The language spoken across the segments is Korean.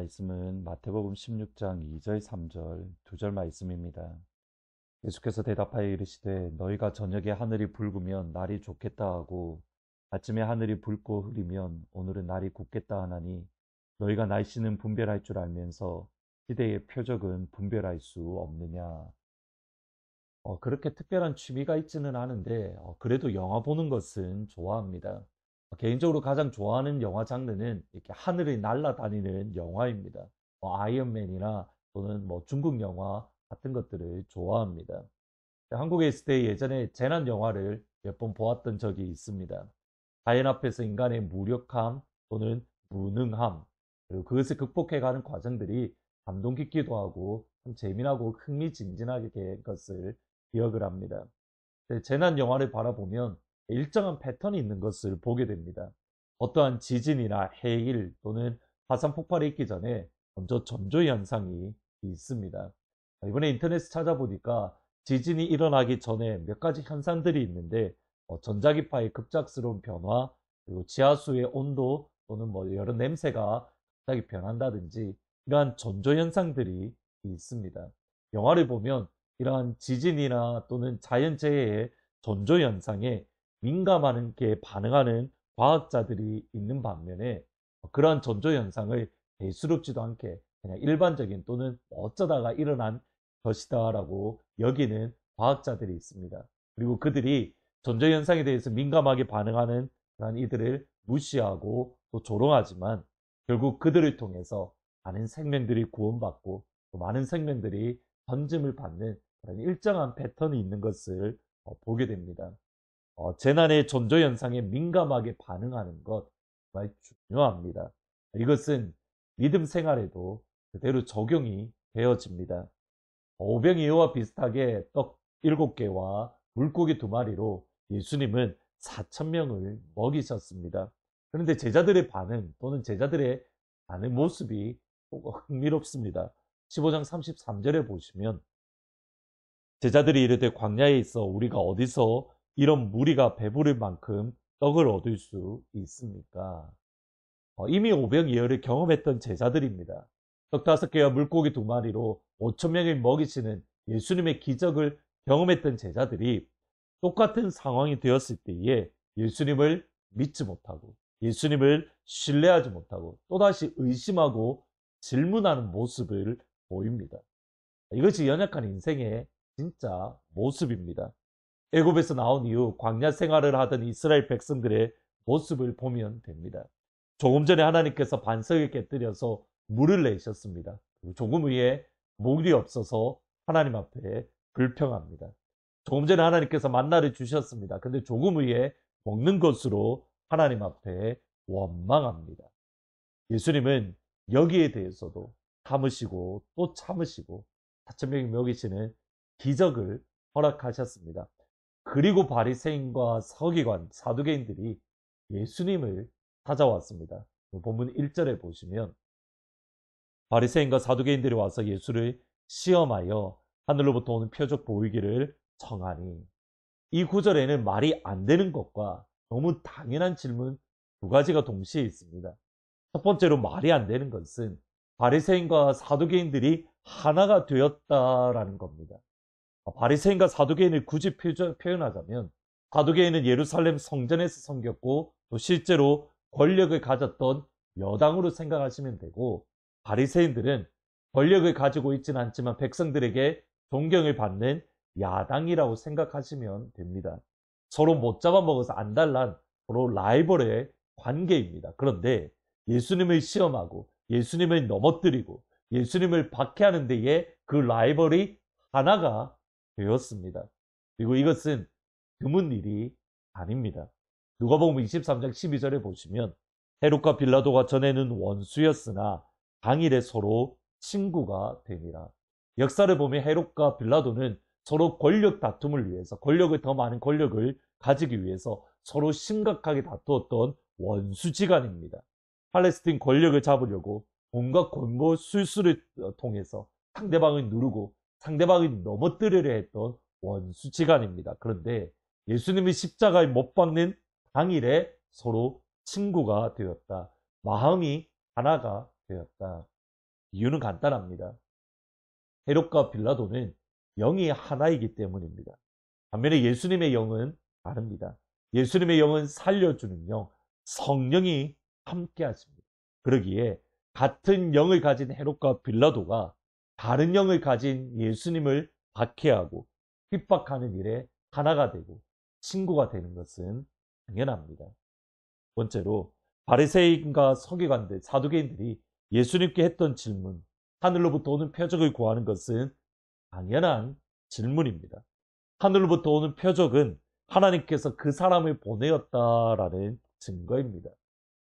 말씀은 마태복음 16장 2절 3절 두 절 말씀입니다. 예수께서 대답하여 이르시되 너희가 저녁에 하늘이 붉으면 날이 좋겠다 하고 아침에 하늘이 붉고 흐리면 오늘은 날이 굳겠다 하나니 너희가 날씨는 분별할 줄 알면서 시대의 표적은 분별할 수 없느냐. 그렇게 특별한 취미가 있지는 않은데 그래도 영화 보는 것은 좋아합니다. 개인적으로 가장 좋아하는 영화 장르는 이렇게 하늘이 날아다니는 영화입니다. 아이언맨이나 또는 중국 영화 같은 것들을 좋아합니다. 한국에 있을 때 예전에 재난 영화를 몇 번 보았던 적이 있습니다. 자연 앞에서 인간의 무력함 또는 무능함, 그리고 그것을 극복해가는 과정들이 감동 깊기도 하고 참 재미나고 흥미진진하게 된 것을 기억을 합니다. 재난 영화를 바라보면 일정한 패턴이 있는 것을 보게 됩니다. 어떠한 지진이나 해일 또는 화산 폭발이 있기 전에 먼저 전조 현상이 있습니다. 이번에 인터넷에 찾아보니까 지진이 일어나기 전에 몇 가지 현상들이 있는데 전자기파의 급작스러운 변화, 그리고 지하수의 온도 또는 여러 냄새가 갑자기 변한다든지 이러한 전조 현상들이 있습니다. 영화를 보면 이러한 지진이나 또는 자연재해의 전조 현상에 민감하게 반응하는 과학자들이 있는 반면에 그러한 전조 현상을 대수롭지도 않게 그냥 일반적인 또는 어쩌다가 일어난 것이다 라고 여기는 과학자들이 있습니다. 그리고 그들이 전조 현상에 대해서 민감하게 반응하는 그런 이들을 무시하고 또 조롱하지만 결국 그들을 통해서 많은 생명들이 구원받고 또 많은 생명들이 건짐을 받는 그런 일정한 패턴이 있는 것을 보게 됩니다. 재난의 전조 현상에 민감하게 반응하는 것 정말 중요합니다. 이것은 믿음 생활에도 그대로 적용이 되어집니다. 오병이어와 비슷하게 떡 7개와 물고기 2마리로 예수님은 4,000명을 먹이셨습니다. 그런데 제자들의 반응 또는 제자들의 반응 모습이 흥미롭습니다. 15장 33절에 보시면 제자들이 이르되 광야에 있어 우리가 어디서 이런 무리가 배부를 만큼 떡을 얻을 수 있습니까? 이미 오병이어를 경험했던 제자들입니다. 떡 5개와 물고기 2마리로 5,000명을 먹이시는 예수님의 기적을 경험했던 제자들이 똑같은 상황이 되었을 때에 예수님을 믿지 못하고 예수님을 신뢰하지 못하고 또다시 의심하고 질문하는 모습을 보입니다. 이것이 연약한 인생의 진짜 모습입니다. 애굽에서 나온 이후 광야 생활을 하던 이스라엘 백성들의 모습을 보면 됩니다. 조금 전에 하나님께서 반석을 깨뜨려서 물을 내셨습니다. 조금 후에 물이 없어서 하나님 앞에 불평합니다. 조금 전에 하나님께서 만나를 주셨습니다. 근데 조금 후에 먹는 것으로 하나님 앞에 원망합니다. 예수님은 여기에 대해서도 참으시고 또 참으시고 4,000명이 먹이시는 기적을 허락하셨습니다. 그리고 바리새인과 서기관, 사두개인들이 예수님을 찾아왔습니다. 본문 1절에 보시면 바리새인과 사두개인들이 와서 예수를 시험하여 하늘로부터 오는 표적 보이기를 청하니, 이 구절에는 말이 안 되는 것과 너무 당연한 질문 2가지가 동시에 있습니다. 첫 번째로 말이 안 되는 것은 바리새인과 사두개인들이 하나가 되었다라는 겁니다. 바리새인과 사두개인을 굳이 표현하자면 사두개인은 예루살렘 성전에서 섬겼고 또 실제로 권력을 가졌던 여당으로 생각하시면 되고, 바리새인들은 권력을 가지고 있지는 않지만 백성들에게 존경을 받는 야당이라고 생각하시면 됩니다. 서로 못 잡아먹어서 안달난 서로 라이벌의 관계입니다. 그런데 예수님을 시험하고 예수님을 넘어뜨리고 예수님을 박해하는 데에 그 라이벌이 하나가 되었습니다. 그리고 이것은 드문 일이 아닙니다. 누가복음 23장 12절에 보시면 헤롯과 빌라도가 전에는 원수였으나 당일에 서로 친구가 되니라. 역사를 보면 헤롯과 빌라도는 서로 권력 다툼을 위해서, 권력을 더 많은 권력을 가지기 위해서 서로 심각하게 다투었던 원수지간입니다. 팔레스틴 권력을 잡으려고 온갖 권고 술수를 통해서 상대방을 누르고 상대방을 넘어뜨리려 했던 원수지간입니다. 그런데 예수님이 십자가에 못 박는 당일에 서로 친구가 되었다. 마음이 하나가 되었다. 이유는 간단합니다. 헤롯과 빌라도는 영이 하나이기 때문입니다. 반면에 예수님의 영은 다릅니다. 예수님의 영은 살려주는 영, 성령이 함께 하십니다. 그러기에 같은 영을 가진 헤롯과 빌라도가 다른 영을 가진 예수님을 박해하고 핍박하는 일에 하나가 되고 친구가 되는 것은 당연합니다. 번째로 바리새인과 서기관들, 사두개인들이 예수님께 했던 질문, 하늘로부터 오는 표적을 구하는 것은 당연한 질문입니다. 하늘로부터 오는 표적은 하나님께서 그 사람을 보내었다라는 증거입니다.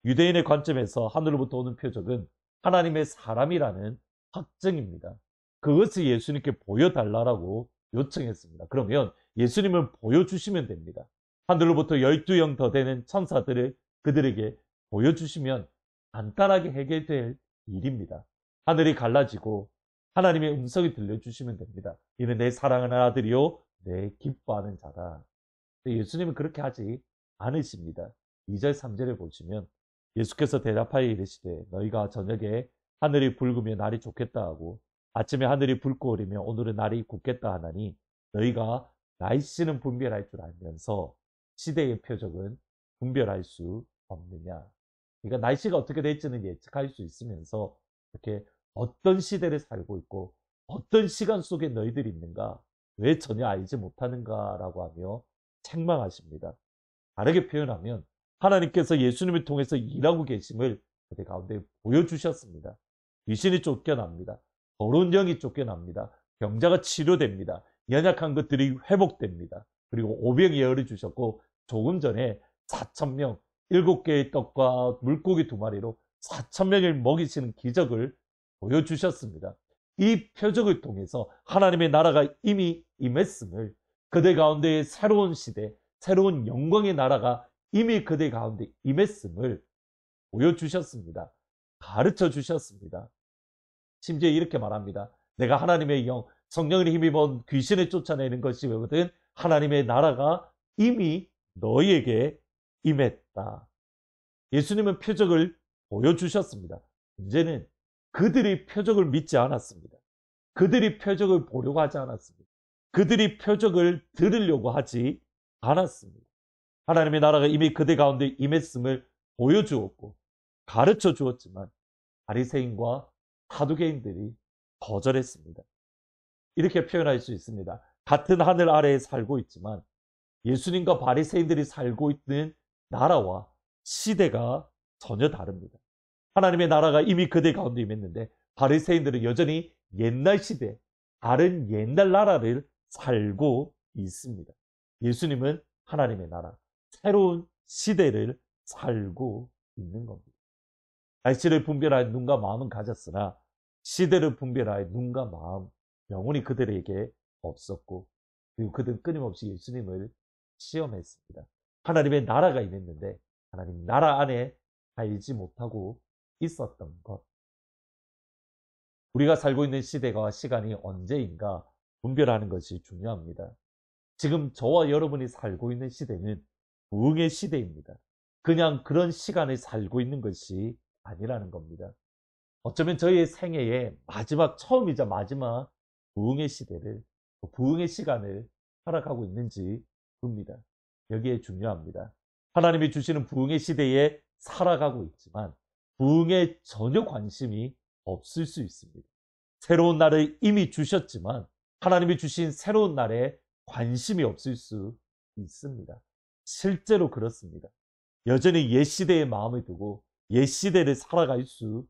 유대인의 관점에서 하늘로부터 오는 표적은 하나님의 사람이라는 확증입니다. 그것을 예수님께 보여달라고 요청했습니다. 그러면 예수님을 보여주시면 됩니다. 하늘로부터 12영 더 되는 천사들을 그들에게 보여주시면 간단하게 해결될 일입니다. 하늘이 갈라지고 하나님의 음성이 들려주시면 됩니다. 이는 내 사랑하는 아들이요 내 기뻐하는 자다. 예수님은 그렇게 하지 않으십니다. 2절 3절을 보시면 예수께서 대답하여 이르시되 너희가 저녁에 하늘이 붉으며 날이 좋겠다 하고 아침에 하늘이 붉고 오리며 오늘은 날이 굳겠다 하나니 너희가 날씨는 분별할 줄 알면서 시대의 표적은 분별할 수 없느냐. 그러니까 날씨가 어떻게 될지는 예측할 수 있으면서 이렇게 어떤 시대를 살고 있고 어떤 시간 속에 너희들이 있는가 왜 전혀 알지 못하는가라고 하며 책망하십니다. 다르게 표현하면 하나님께서 예수님을 통해서 일하고 계심을 그들 가운데 보여주셨습니다. 귀신이 쫓겨납니다. 더러운 영이 쫓겨납니다. 병자가 치료됩니다. 연약한 것들이 회복됩니다. 그리고 오병이 열을 주셨고 조금 전에 4,000명 7개의 떡과 물고기 2마리로 4,000명을 먹이시는 기적을 보여주셨습니다. 이 표적을 통해서 하나님의 나라가 이미 임했음을 그들 가운데의 새로운 시대, 새로운 영광의 나라가 이미 그들 가운데 임했음을 보여주셨습니다. 가르쳐 주셨습니다. 심지어 이렇게 말합니다. 내가 하나님의 영, 성령을 힘입어 귀신을 쫓아내는 것이거든 하나님의 나라가 이미 너희에게 임했다. 예수님은 표적을 보여주셨습니다. 문제는 그들이 표적을 믿지 않았습니다. 그들이 표적을 보려고 하지 않았습니다. 그들이 표적을 들으려고 하지 않았습니다. 하나님의 나라가 이미 그들 가운데 임했음을 보여주었고 가르쳐 주었지만 바리새인과 사두개인들이 거절했습니다. 이렇게 표현할 수 있습니다. 같은 하늘 아래에 살고 있지만 예수님과 바리새인들이 살고 있는 나라와 시대가 전혀 다릅니다. 하나님의 나라가 이미 그들 가운데 임했는데 바리새인들은 여전히 옛날 시대, 다른 옛날 나라를 살고 있습니다. 예수님은 하나님의 나라, 새로운 시대를 살고 있는 겁니다. 날씨를 분별할 눈과 마음은 가졌으나 시대를 분별할 눈과 마음, 영혼이 그들에게 없었고 그리고 그들은 끊임없이 예수님을 시험했습니다. 하나님의 나라가 임했는데 하나님 나라 안에 살지 못하고 있었던 것. 우리가 살고 있는 시대가 시간이 언제인가 분별하는 것이 중요합니다. 지금 저와 여러분이 살고 있는 시대는 부흥의 시대입니다. 그냥 그런 시간을 살고 있는 것이 아니라는 겁니다. 어쩌면 저희의 생애의 마지막, 처음이자 마지막 부흥의 시대를, 부흥의 시간을 살아가고 있는지 봅니다. 여기에 중요합니다. 하나님이 주시는 부흥의 시대에 살아가고 있지만 부흥에 전혀 관심이 없을 수 있습니다. 새로운 날을 이미 주셨지만 하나님이 주신 새로운 날에 관심이 없을 수 있습니다. 실제로 그렇습니다. 여전히 옛 시대에 마음을 두고 옛 시대를 살아갈 수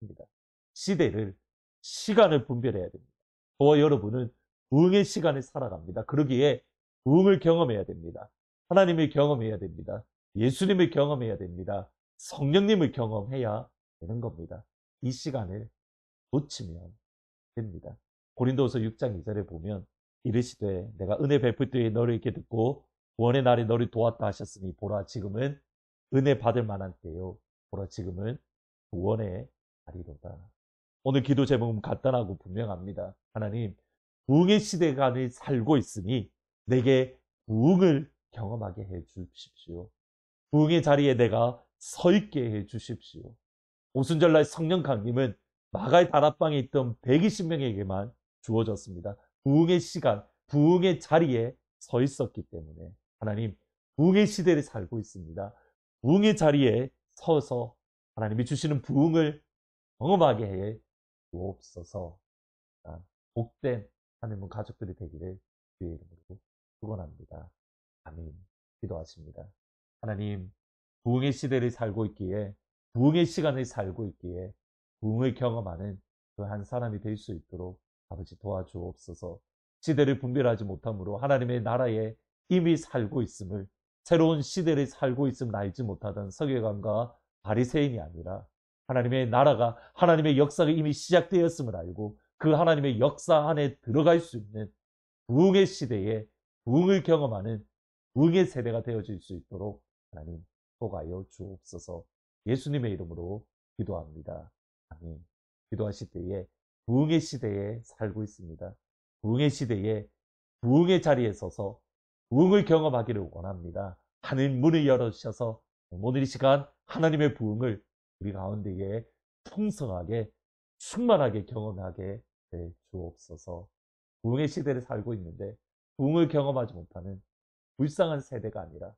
있습니다. 시대를, 시간을 분별해야 됩니다. 저와 여러분은 부흥의 시간을 살아갑니다. 그러기에 부흥을 경험해야 됩니다. 하나님을 경험해야 됩니다. 예수님을 경험해야 됩니다. 성령님을 경험해야 되는 겁니다. 이 시간을 놓치면 됩니다. 고린도후서 6장 2절에 보면 이르시되 내가 은혜 베풀 때에 너를 이렇게 듣고 구원의 날에 너를 도왔다 하셨으니 보라 지금은 은혜 받을 만한 때요. 보라 지금은 구원의 날이로다. 오늘 기도 제목은 간단하고 분명합니다. 하나님, 부흥의 시대간을 살고 있으니 내게 부흥을 경험하게 해 주십시오. 부흥의 자리에 내가 서 있게 해 주십시오. 오순절날 성령 강림은 마가의 다락방에 있던 120명에게만 주어졌습니다. 부흥의 시간, 부흥의 자리에 서 있었기 때문에 하나님 부흥의 시대를 살고 있습니다. 부흥의 자리에 서서 하나님이 주시는 부흥을 경험하게 해 주옵소서. 복된 하나님 가족들이 되기를 주의 이름으로 축원합니다. 아멘. 기도하십니다. 하나님, 부흥의 시대를 살고 있기에, 부흥의 시간을 살고 있기에 부흥을 경험하는 그 한 사람이 될 수 있도록 아버지 도와주옵소서. 시대를 분별하지 못함으로 하나님의 나라에 이미 살고 있음을, 새로운 시대를 살고 있음을 알지 못하던 서기관과 바리새인이 아니라 하나님의 나라가, 하나님의 역사가 이미 시작되었음을 알고 그 하나님의 역사 안에 들어갈 수 있는 부흥의 시대에 부흥을 경험하는 부흥의 세대가 되어질 수 있도록 하나님 도와여 주옵소서. 예수님의 이름으로 기도합니다. 아멘. 기도하실 때에 부흥의 시대에 살고 있습니다. 부흥의 시대에 부흥의 자리에 서서 부흥을 경험하기를 원합니다. 하늘 문을 열어주셔서 오늘 이 시간 하나님의 부흥을 우리 가운데에 풍성하게 충만하게 경험하게 해 주옵소서. 부흥의 시대를 살고 있는데 부흥을 경험하지 못하는 불쌍한 세대가 아니라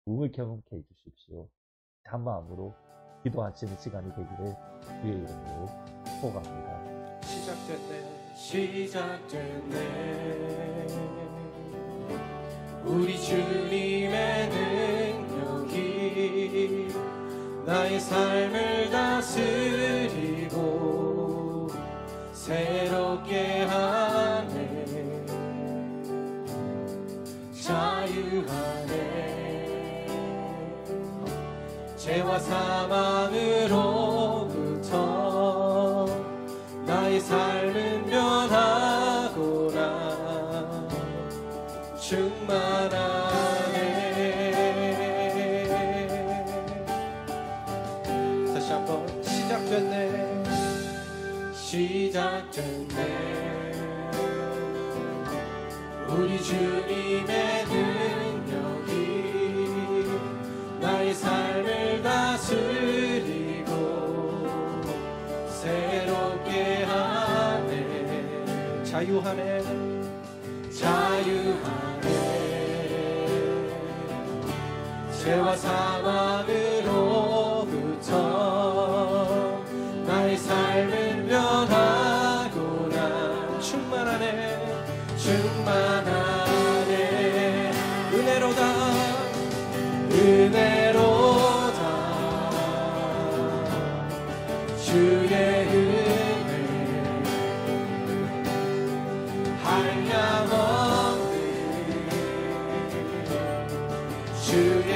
부흥을 경험케 해주십시오. 한 마음으로 기도하시는 시간이 되기를 주의 이름으로 축복합니다. 시작됐네 우리 주님의 능력이 나의 삶을 다스리고 새롭게 하네. 자유하네. 죄와 사망으로부터 나의 삶은 변하구나. 충만하네. 다시 한번 시작됐네. 우리 주님의 능력이 나의 삶을 다스리고 새롭게 하네. 자유하네. 죄와 사망으로부터 나의 삶은 변하구나. 충만하네. 은혜로다. 주의 은혜 한량없는 주의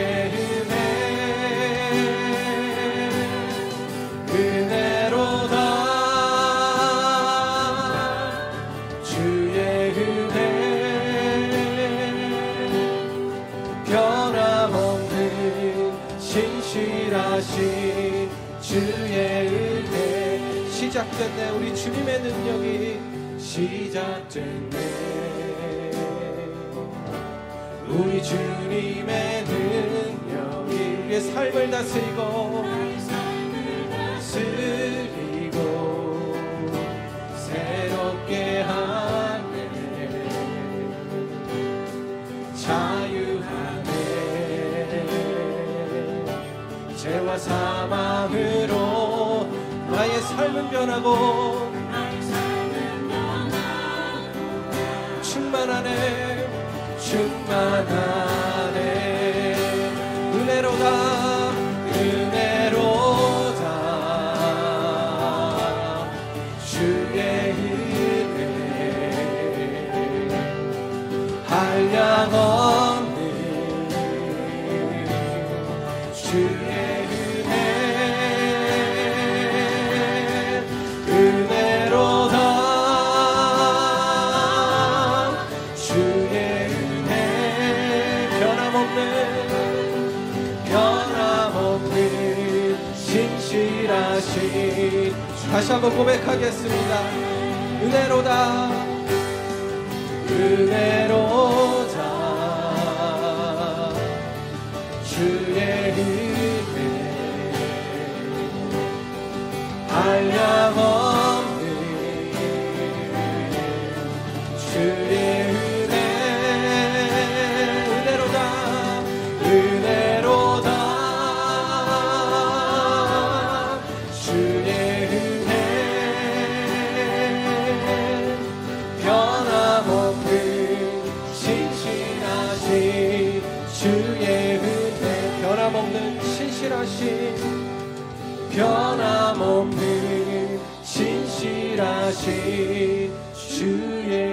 은혜로다. 주의 은혜 변함없는 신실하신 주의 은혜. 시작됐네. 우리 주님의 능력이 시작됐네. 우리 주님의 능력이 우리의 삶을 다스리고 새롭게 하네. 자유하네. 죄와 사망으로 나의 삶은 변하고 충만하네. 은혜로다. 주의 은혜 한량없는 주의 은혜 은혜로다. 주의 은혜 변함없는 신실하신. 다시 한번 고백하겠습니다. 은혜로다. 주의 은혜 한량 주의 은혜 은혜로다 은혜로다 주의 은혜 변함없는 신실하신 주의 은혜 변함없는 신실하신 변함없는 신실하신 주의